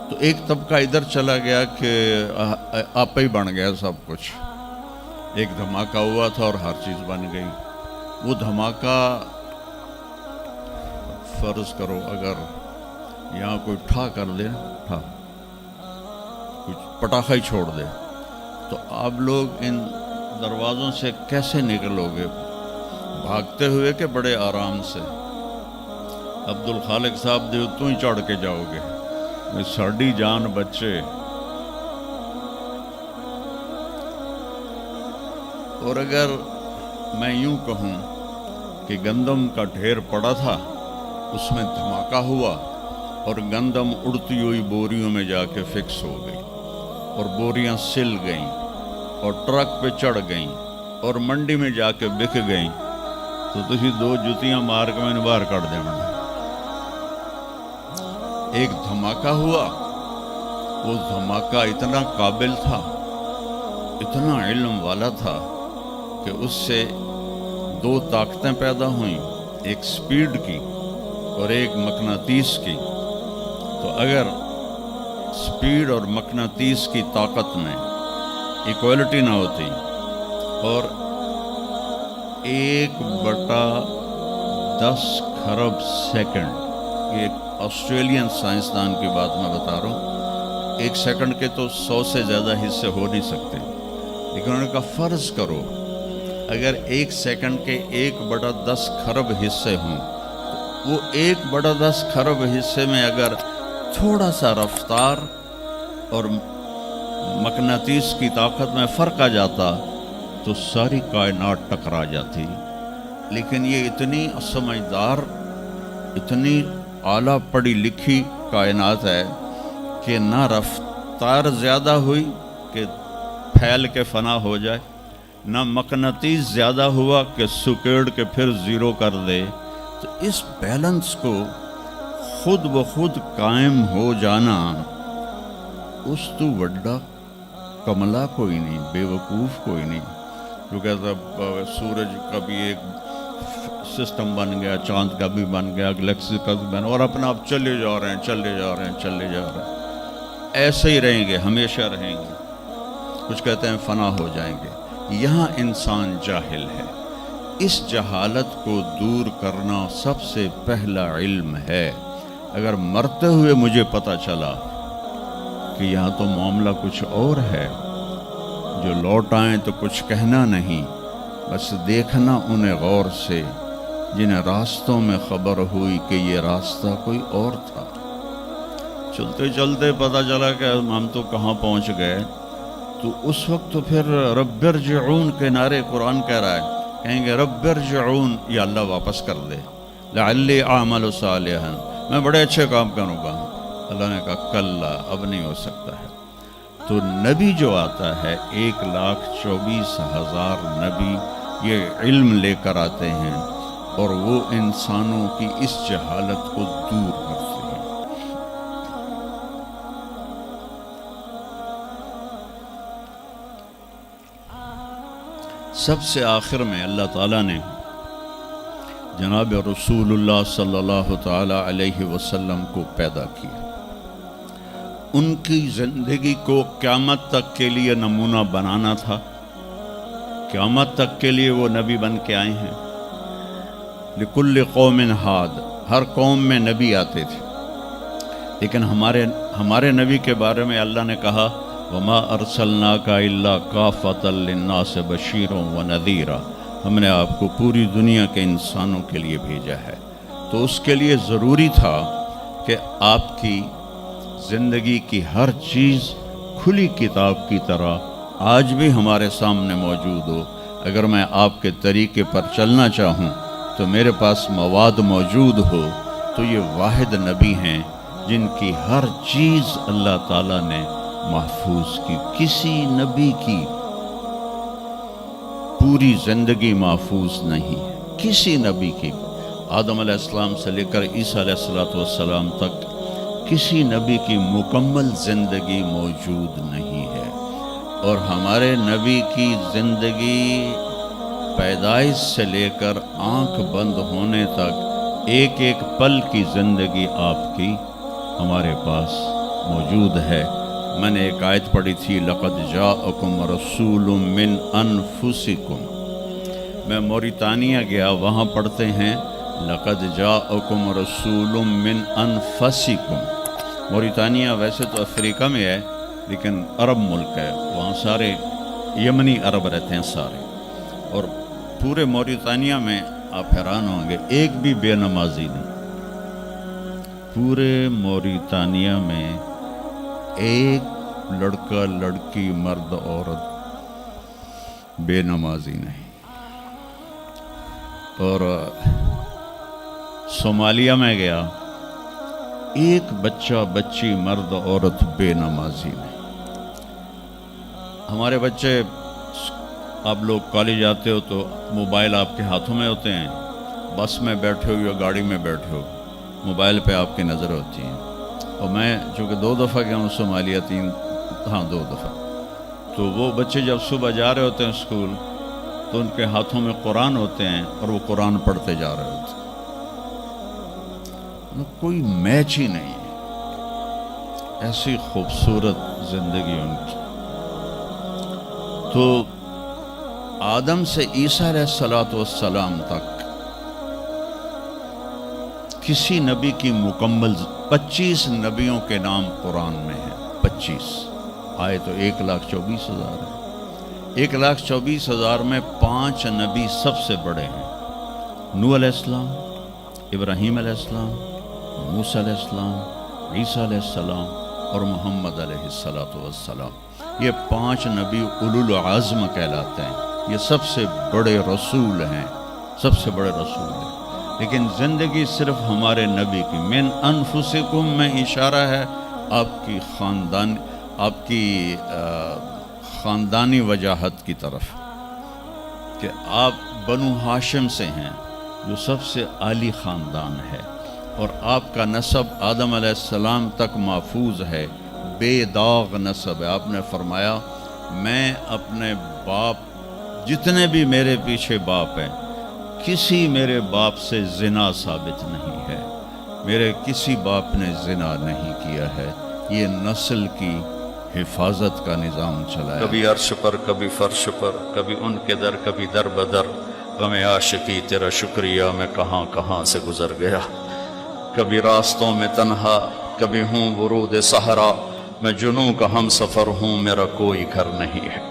تو ایک طبقہ ادھر چلا گیا کہ آپ ہی بن گیا سب کچھ. ایک دھماکہ ہوا تھا اور ہر چیز بن گئی. وہ دھماکہ فرض کرو اگر یہاں کوئی ٹھا کر دے، ٹھا کچھ پٹاخہ ہی چھوڑ دے، تو آپ لوگ ان دروازوں سے کیسے نکلو گے؟ بھاگتے ہوئے کہ بڑے آرام سے؟ عبد الخالق صاحب دے تو ہی چڑھ کے جاؤ گے، ساڑی جان بچے. اور اگر میں یوں کہوں کہ گندم کا ڈھیر پڑا تھا، اس میں دھماکہ ہوا اور گندم اڑتی ہوئی بوریوں میں جا کے فکس ہو گئی اور بوریاں سل گئیں اور ٹرک پہ چڑھ گئیں اور منڈی میں جا کے بک گئیں، تو تسی دو جتیاں مار کے میں باہر کر دیں. ایک دھماکہ ہوا، وہ دھماکہ اتنا قابل تھا، اتنا علم والا تھا کہ اس سے دو طاقتیں پیدا ہوئیں، ایک سپیڈ کی اور ایک مقناطیس کی. تو اگر سپیڈ اور مقناطیس کی طاقت میں ایکوالٹی نہ ہوتی اور 1/10 خرب سیکنڈ، یہ آسٹریلین سائنسدان کی بات میں بتا رہا ہوں، 1 سیکنڈ کے تو 100 سے زیادہ حصے ہو نہیں سکتے، لیکن انہوں نے کہا فرض کرو اگر 1 سیکنڈ کے 1/10 خرب حصے ہوں، تو وہ 1/10 خرب حصے میں اگر تھوڑا سا رفتار اور مقناطیس کی طاقت میں فرق آ جاتا تو ساری کائنات ٹکرا جاتی. لیکن یہ اتنی سمجھدار، اتنی اعلیٰ پڑھی لکھی کائنات ہے کہ نہ رفتار زیادہ ہوئی کہ پھیل کے فنا ہو جائے، نہ مقناطیس زیادہ ہوا کہ سکیڑ کے پھر زیرو کر دے. تو اس بیلنس کو خود بخود قائم ہو جانا، اس تو وڈا کملا کوئی نہیں، بے وقوف کوئی نہیں. جو کہتا سورج کا بھی ایک سسٹم بن گیا، چاند کا بھی بن گیا، گلیکسی کا بھی بن گیا، اور اپنا آپ چلے جا رہے ہیں، چلے جا رہے ہیں، چلے جا رہے ہیں، ایسے ہی رہیں گے، ہمیشہ رہیں گے. کچھ کہتے ہیں فنا ہو جائیں گے. یہاں انسان جاہل ہے. اس جہالت کو دور کرنا سب سے پہلا علم ہے. اگر مرتے ہوئے مجھے پتہ چلا کہ یہاں تو معاملہ کچھ اور ہے، جو لوٹ آئیں تو کچھ کہنا نہیں، بس دیکھنا انہیں غور سے جنہیں راستوں میں خبر ہوئی کہ یہ راستہ کوئی اور تھا. چلتے چلتے پتہ چلا کہ ہم تو کہاں پہنچ گئے. تو اس وقت تو پھر رب ارجعون کے نعرے قرآن کہہ رہا ہے، کہیں گے رب ارجعون، یا اللہ واپس کر دے، لعلی اعمل صالحا، میں بڑے اچھے کام کروں گا. اللہ نے کہا کلا، اب نہیں ہو سکتا ہے. تو نبی جو آتا ہے 1,24,000 نبی یہ علم لے کر آتے ہیں اور وہ انسانوں کی اس جہالت کو دور کرتے ہیں. سب سے آخر میں اللہ تعالیٰ نے جناب رسول اللہ صلی اللہ تعالیٰ علیہ وسلم کو پیدا کیا. ان کی زندگی کو قیامت تک کے لیے نمونہ بنانا تھا. قیامت تک کے لیے وہ نبی بن کے آئے ہیں. لکل قوم ہاد، ہر قوم میں نبی آتے تھے، لیکن ہمارے نبی کے بارے میں اللہ نے کہا وما ارسلناک الا کافۃ للناس بشیرا ونذیرا، ہم نے آپ کو پوری دنیا کے انسانوں کے لیے بھیجا ہے. تو اس کے لیے ضروری تھا کہ آپ کی زندگی کی ہر چیز کھلی کتاب کی طرح آج بھی ہمارے سامنے موجود ہو. اگر میں آپ کے طریقے پر چلنا چاہوں تو میرے پاس مواد موجود ہو. تو یہ واحد نبی ہیں جن کی ہر چیز اللہ تعالیٰ نے محفوظ کی. کسی نبی کی پوری زندگی محفوظ نہیں، کسی نبی کی. آدم علیہ السلام سے لے کر عیسیٰ علیہ السلام تک کسی نبی کی مکمل زندگی موجود نہیں ہے. اور ہمارے نبی کی زندگی پیدائش سے لے کر آنکھ بند ہونے تک ایک ایک پل کی زندگی آپ کی ہمارے پاس موجود ہے. میں نے ایک آیت پڑھی تھی لقد جاءکم رسول من انفسکم. میں موریتانیہ گیا، وہاں پڑھتے ہیں لقد جاءکم رسول من انفسکم. موریتانیہ ویسے تو افریقہ میں ہے لیکن عرب ملک ہے، وہاں سارے یمنی عرب رہتے ہیں سارے. اور پورے موریتانیہ میں آپ حیران ہوں گے ایک بھی بے نمازی نہیں. پورے موریتانیہ میں ایک لڑکا لڑکی مرد عورت بے نمازی نہیں. اور صومالیہ میں گیا، ایک بچہ بچی مرد عورت بے نمازی نہیں. ہمارے بچے، آپ لوگ کالج آتے ہو تو موبائل آپ کے ہاتھوں میں ہوتے ہیں، بس میں بیٹھے ہو یا گاڑی میں بیٹھے ہو موبائل پہ آپ کی نظر ہوتی ہے. اور میں چونکہ 2 دفعہ گیا ہوں صومالیہ، 2 دفعہ، تو وہ بچے جب صبح جا رہے ہوتے ہیں اسکول تو ان کے ہاتھوں میں قرآن ہوتے ہیں اور وہ قرآن پڑھتے جا رہے ہوتے ہیں. کوئی میچ ہی نہیں ہے، ایسی خوبصورت زندگی ان کی. تو آدم سے عیسیٰ علیہ السلام تک کسی نبی کی مکمل 25 نبیوں کے نام قرآن میں ہیں. 25 آئے تو 1,24,000 ہے. 1,24,000 میں 5 نبی سب سے بڑے ہیں: نوح علیہ السلام، ابراہیم علیہ السلام، موسیٰ علیہ السلام، عیسیٰ علیہ السلام اور محمد علیہ السلام. یہ 5 نبی اولو العزم کہلاتے ہیں. یہ سب سے بڑے رسول ہیں، سب سے بڑے رسول ہیں. لیکن زندگی صرف ہمارے نبی کی من انفسکم میں اشارہ ہے آپ کی خاندانی وجاہت کی طرف کہ آپ بنو ہاشم سے ہیں جو سب سے عالی خاندان ہے، اور آپ کا نسب آدم علیہ السلام تک محفوظ ہے، بے داغ نسب ہے. آپ نے فرمایا میں اپنے باپ، جتنے بھی میرے پیچھے باپ ہیں، کسی میرے باپ سے زنا ثابت نہیں ہے، میرے کسی باپ نے زنا نہیں کیا ہے. یہ نسل کی حفاظت کا نظام چلایا. کبھی عرش پر، کبھی فرش پر، کبھی ان کے در، کبھی در بدر. غم عاشقی تیرا شکریہ میں کہاں کہاں سے گزر گیا. کبھی راستوں میں تنہا، کبھی ہوں ورود صحرا. میں جنوں کا ہم سفر ہوں، میرا کوئی گھر نہیں ہے.